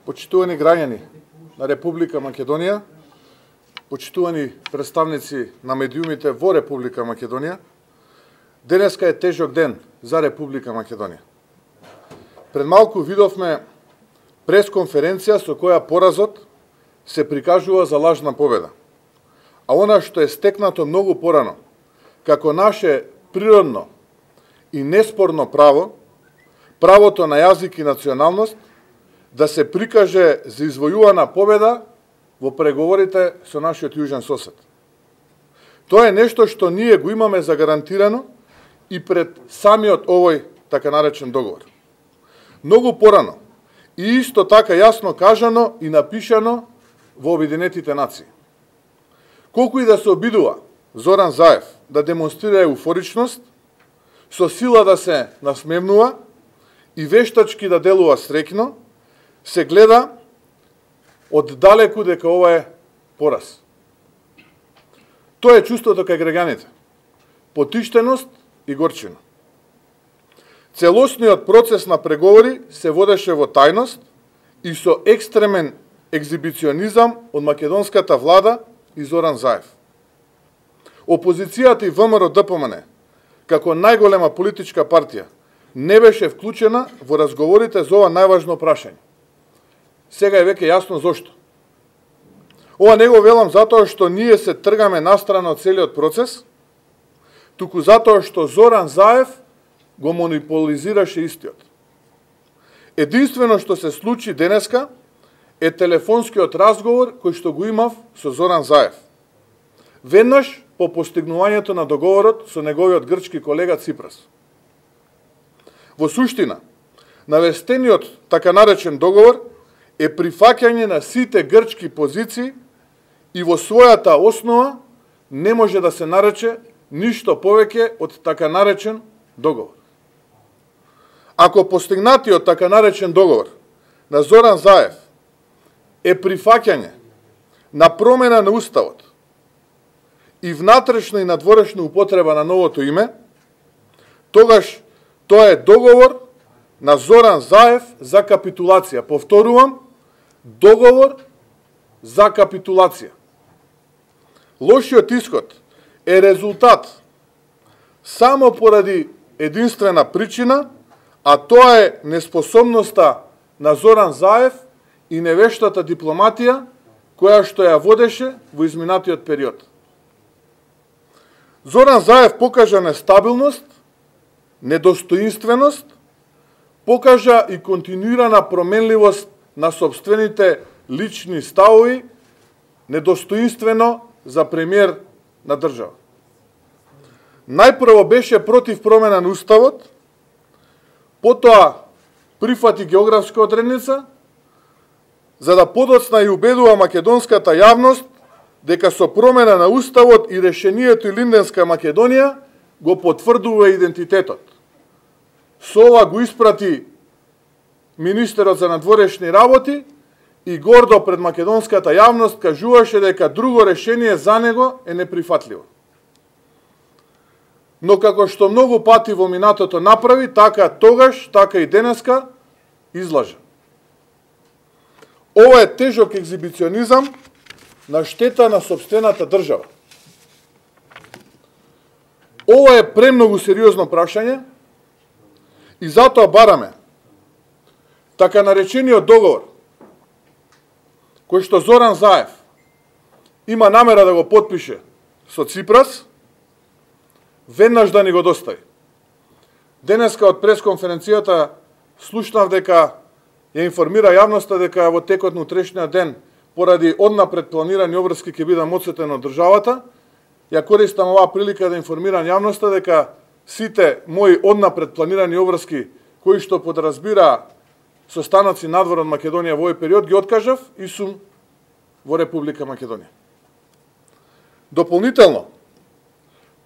Почитувани граѓани на Република Македонија, почитувани представници на медиумите во Република Македонија, денеска е тежок ден за Република Македонија. Пред малку видовме пресконференција со која поразот се прикажува за лажна победа. А она што е стекнато многу порано, како наше природно и неспорно право, правото на јазик и националност, да се прикаже за извојувана победа во преговорите со нашиот јужен сосед. Тоа е нешто што ние го имаме загарантирано и пред самиот овој така наречен договор. Многу порано и исто така јасно кажано и напишано во Обединетите нации. Колку и да се обидува Зоран Заев да демонстрира еуфоричност, со сила да се насмевнува и вештачки да делува среќно, се гледа оддалеку дека ова е пораз. Тоа е чувството кај граѓаните. Потиштеност и горчина. Целосниот процес на преговори се водеше во тајност и со екстремен екзибиционизам од македонската влада и Зоран Заев. Опозицијата и ВМРО-ДПМН, како најголема политичка партија, не беше вклучена во разговорите за ова најважно прашање. Сега е веќе јасно зошто. Ова не го велам затоа што ние се тргаме настрана од целиот процес, туку затоа што Зоран Заев го монополизираше истиот. Единствено што се случи денеска е телефонскиот разговор кој што го имав со Зоран Заев. Веднаш по постигнувањето на договорот со неговиот грчки колега Ципрас. Во суштина, навестениот така наречен договор е прифаќање на сите грчки позиции и во својата основа не може да се нарече ништо повеќе од така наречен договор. Ако постигнатиот така наречен договор на Зоран Заев е прифаќање на промена на уставот и внатрешна и надворешна употреба на новото име, тогаш тоа е договор на Зоран Заев за капитулација. Повторувам, договор за капитулација. Лошиот исход е резултат само поради единствена причина, а тоа е неспособноста на Зоран Заев и невештата дипломатија која што ја водеше во изминатиот период. Зоран Заев покажа нестабилност, недостоинственост, покажа и континуирана променливост на собствените лични ставови, недостоинствено за премиер на држава. Најпрво беше против промена на уставот, потоа прифати географска одредница, за да подоцна и убедува македонската јавност дека со промена на уставот и решението Илинденска Македонија го потврдува идентитетот. Со ова го испрати министерот за надворешни работи и гордо пред македонската јавност кажуваше дека друго решение за него е неприфатливо. Но како што многу пати во минатото направи, така тогаш, така и денеска излажа. Ова е тежок екзибиционизам на штета на сопствената држава. Ова е премногу сериозно прашање и затоа бараме така наречениот договор кој што Зоран Заев има намера да го потпише со Ципрас, веднаш да ни го достави. Денеска од пресконференцијата слушнав дека ја информира јавноста дека во текот на утрешниот ден поради однапред планирани обврски ќе биде одцетен од државата. Ја користам оваа прилика да информирам јавноста дека сите мои однапред планирани обврски кои што подразбира состаноци надвор од Македонија во овој период ги откажав и сум во Република Македонија. Дополнително,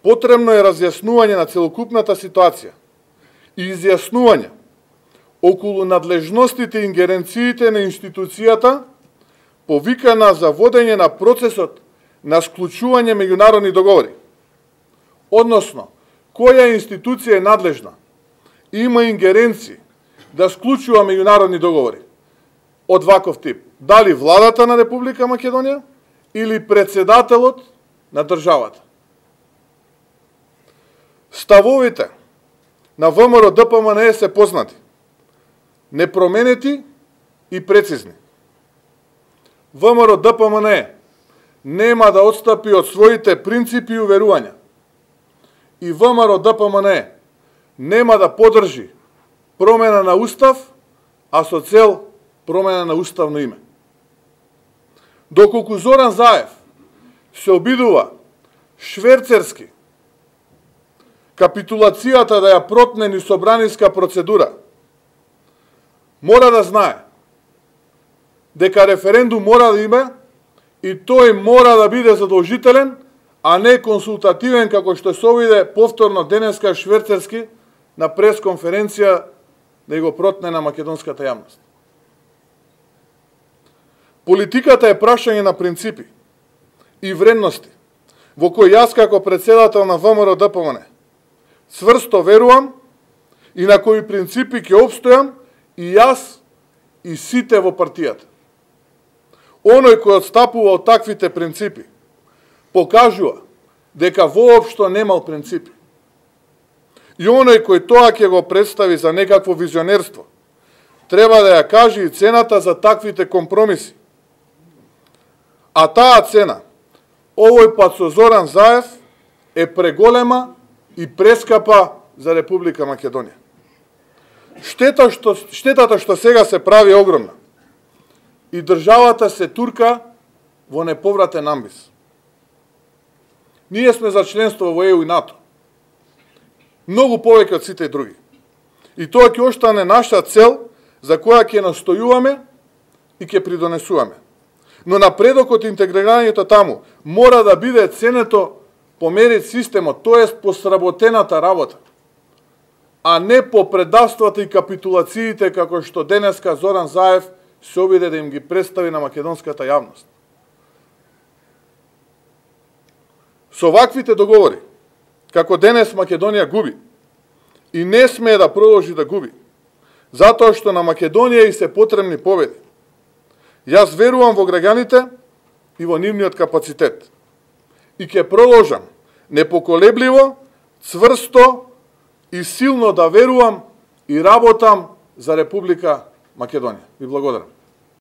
потребно е разјаснување на целокупната ситуација и изјаснување околу надлежностите и ингеренциите на институцијата повикана за водење на процесот на склучување меѓународни договори. Односно, која институција е надлежна и има ингеренции да склучува меѓународни договори. од ваков тип. Дали владата на Република Македонија или председателот на државата. Ставовите на ВМРО ДПМНЕ се познати, непроменети и прецизни. ВМРО ДПМНЕ нема да отстапи од своите принципи и уверувања. И ВМРО ДПМНЕ нема да подржи промена на устав, а со цел промена на уставно име. Доколку Зоран Заев се обидува шверцерски капитулацијата да ја протне низ собраниска процедура, мора да знае дека референдум мора да има и тој мора да биде задолжителен, а не консултативен како што се овиде повторно денеска шверцерски на пресконференција да го протне на македонската јавност. Политиката е прашање на принципи и вредности, во кои јас како председател на ВМРО ДПМНЕ цврсто верувам и на кои принципи ќе обстојам и јас и сите во партијата. Оној кој отстапува од таквите принципи покажува дека воопшто немал принципи. И оној кој тоа ќе го представи за некакво визионерство, треба да ја каже и цената за таквите компромиси. А таа цена, овој пат со Зоран Заев, е преголема и прескапа за Република Македонија. Штетата што сега се прави огромна. И државата се турка во неповратен амбис. Ние сме за членство во ЕУ и НАТО. Многу повеќе од сите други. И тоа ќе остане наша цел за која ќе настојуваме и ќе придонесуваме. Но напредокот и интегрирањето таму мора да биде ценето по мерит системот, тоест по сработената работа, а не по предавствата и капитулациите како што денеска Зоран Заев се обиде да им ги представи на македонската јавност. Со ваквите договори, како денес Македонија губи, и не смее да продолжи да губи, затоа што на Македонија и се потребни победи. Јас верувам во граѓаните и во нивниот капацитет. И ќе продолжам непоколебливо, цврсто и силно да верувам и работам за Република Македонија. Ви благодарам.